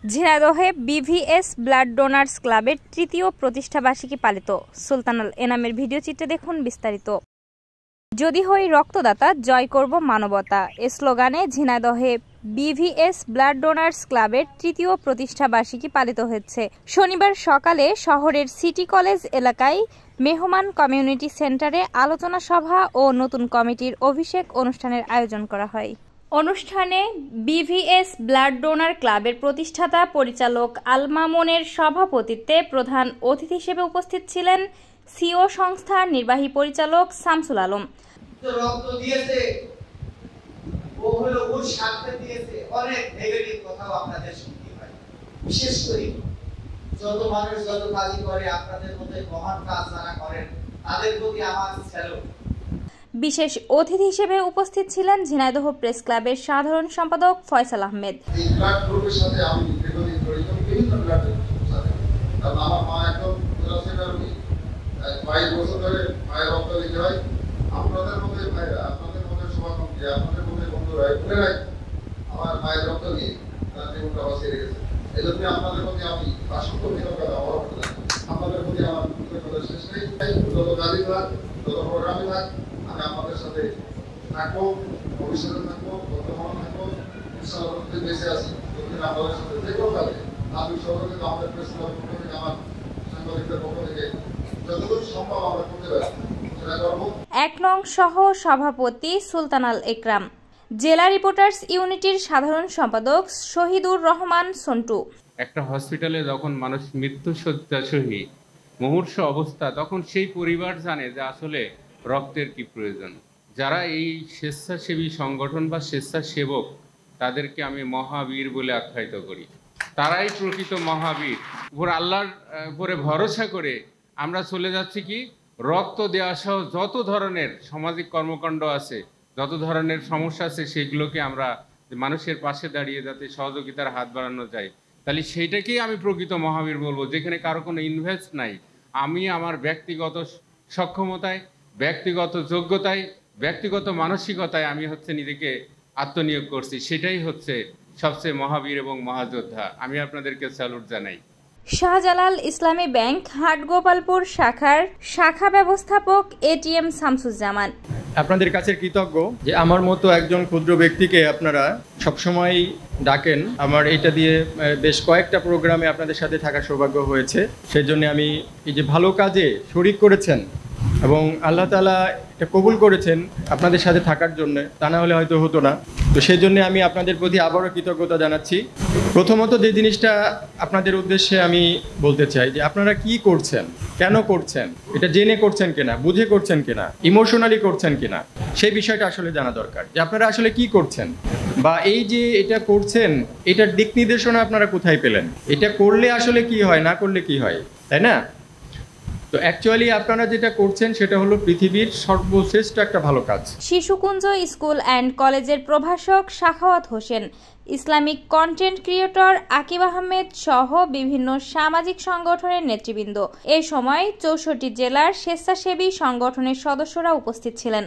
ঝিনাইদহে বিভিএস blood donors ক্লাবের তৃতীয় প্রতিষ্ঠাবার্ষিকী পালিত। সুলতানাল এনামের ভিডিও চিত্রে দেখুন বিস্তারিত। যদি হই রক্তদাতা, জয় করব মানবতা এ স্লোগানে ঝিনাইদহে বিভিএস ব্লাড ডোনার্স ক্লাবের তৃতীয় প্রতিষ্ঠাবার্ষিকী পালিত হয়েছে। শনিবার সকালে শহরের সিটি কলেজ এলাকায় মেহমান কমিউনিটি সেন্টারে আলোচনা সভা ও নতুন কমিটির অভিষেক অনুষ্ঠানের আয়োজন করা হয়। অনুষ্ঠানে বিভিএস ব্লাড ডোনার ক্লাবের প্রতিষ্ঠাতা পরিচালক আল মামুনের সভাপতিত্বে প্রধান অতিথি হিসেবে উপস্থিত ছিলেন সিও সংস্থার নির্বাহী পরিচালক শামসুল আলম। রক্ত দিয়েছে, ও হলো ওর স্বার্থে দিয়েছে, অনেক নেগেটিভ কথাও আপনাদের শুনতে পাই। বিশেষ করে যত মানুষ যত কাজ করে, আপনাদের মধ্যে মহান কাজ যারা করেন তাদের প্রতি আমার স্যালুট। বিশেষ অতিথি হিসেবে উপস্থিত ছিলেন ঝিনাইদহ প্রেস ক্লাবের সাধারণ সম্পাদক ফয়সাল আহমেদ। এই ব্লাড গ্রুপের সাথে আমি দীর্ঘদিন জড়িত, বিভিন্ন ব্লাড গ্রুপের সাথে। কারণ আমার মা একদম 22 বছর ধরে মায়ের রক্ত দিতে হয়। আপনাদের মধ্যে ভাইরা, আপনাদের মধ্যে শুভাকাঙ্ক্ষী, আপনাদের মধ্যে বন্ধুরা এরাই আমার মায়ের রক্ত দিয়ে তার জীবনটা বাঁচিয়ে রেখেছে। এই জন্য আপনাদের প্রতি আমি অসংখ্য কৃতজ্ঞতা অবলম্বন করি। আপনাদের প্রতি আমার কৃতজ্ঞতা শেষ নেই। যত কাজই থাক, যত প্রোগ্রামই থাক, আমি আপনাদের সাথে থাকবো, ভবিষ্যতে থাকবো, বর্তমানে থাকবো, ইনশাআল্লাহ যতদিন বেঁচে আছি ততদিন আপনাদের সাথে যে কোনো কাজে আমি সবাইকে আমাদের প্রেস ক্লাবের পক্ষ থেকে, আমার সাংবাদিকদের পক্ষ থেকে যতদূর সম্ভব আমরা করতে পারি সেটা করবো। 1 নং সহ সভাপতি সুলতানাল একরাম, জেলা রিপোর্টার্স ইউনিটির সাধারণ সম্পাদক শহীদুর রহমান সন্টু। একটা হসপিটালে যখন মানুষ মৃত্যুশয্যাশয়ী মুমূর্ষু অবস্থা, তখন সেই পরিবার জানে যে আসলে রক্তের কি প্রয়োজন। যারা এই স্বেচ্ছাসেবী সংগঠন বা স্বেচ্ছাসেবক, তাদেরকে আমি মহাবীর বলে আখ্যায়িত করি। তারাই প্রকৃত মহাবীর। উপর আল্লাহর উপরে ভরসা করে আমরা চলে যাচ্ছি কি, রক্ত দেওয়া সহ যত ধরনের সামাজিক কর্মকাণ্ড আছে, যত ধরনের সমস্যা আছে, সেগুলোকে আমরা মানুষের পাশে দাঁড়িয়ে যাতে সহযোগিতার হাত বাড়ানো যায়, তাহলে সেইটাকেই আমি প্রকৃত মহাবীর বলবো, যেখানে কারো কোনো ইনভেস্ট নাই। আমি আমার ব্যক্তিগত সক্ষমতায়, ব্যক্তিগত যোগ্যতায়, ব্যক্তিগত মানসিকতায় আমি নিজেকে আত্মনিয়োগ করছি। সেটাই হচ্ছে সবচেয়ে মহাবীর এবং মহাযোদ্ধা। আমি আপনাদেরকে স্যালুট জানাই। শাহজালাল ইসলামী ব্যাংক হাটগোপালপুর শাখার শাখা ব্যবস্থাপক এটিএম শামসুজ্জামান, আপনাদের কাছে কৃতজ্ঞ যে আমার মতো একজন ক্ষুদ্র ব্যক্তিকে আপনারা সবসময় ডাকেন। আমার এটা দিয়ে বেশ কয়েকটা প্রোগ্রামে আপনাদের সাথে থাকার সৌভাগ্য হয়েছে। সেই জন্য আমি এই যে ভালো কাজে শরিক করেছেন এবং আল্লাহ তাআলা এটা কবুল করেছেন আপনাদের সাথে থাকার জন্য, তা না হলে হয়তো হতো না। তো সেই জন্য আমি আপনাদের প্রতি আবারও কৃতজ্ঞতা জানাচ্ছি। প্রথমত যে জিনিসটা আপনাদের উদ্দেশ্যে আমি বলতে চাই যে আপনারা কি করছেন, কেন করছেন, এটা জেনে করছেন কিনা, বুঝে করছেন কিনা, ইমোশনালি করছেন কিনা, সেই বিষয়টা আসলে জানা দরকার। যে আপনারা আসলে কি করছেন, বা এই যে এটা করছেন এটার দিক নির্দেশনা আপনারা কোথায় পেলেন, এটা করলে আসলে কি হয়, না করলে কি হয়, তাই না? তো অ্যাকচুয়ালি আপনারা যেটা করছেন সেটা হলো পৃথিবীর সর্বশ্রেষ্ঠ একটা ভালো কাজ। শিশুকুঞ্জ স্কুল অ্যান্ড কলেজের প্রভাষক Sakhawat Hossain, Islamic content creator Akib Ahmed সহ বিভিন্ন সামাজিক সংগঠনের নেতৃবৃন্দ। এ সময় 64 জেলার স্বেচ্ছাসেবী সংগঠনের সদস্যরা উপস্থিত ছিলেন।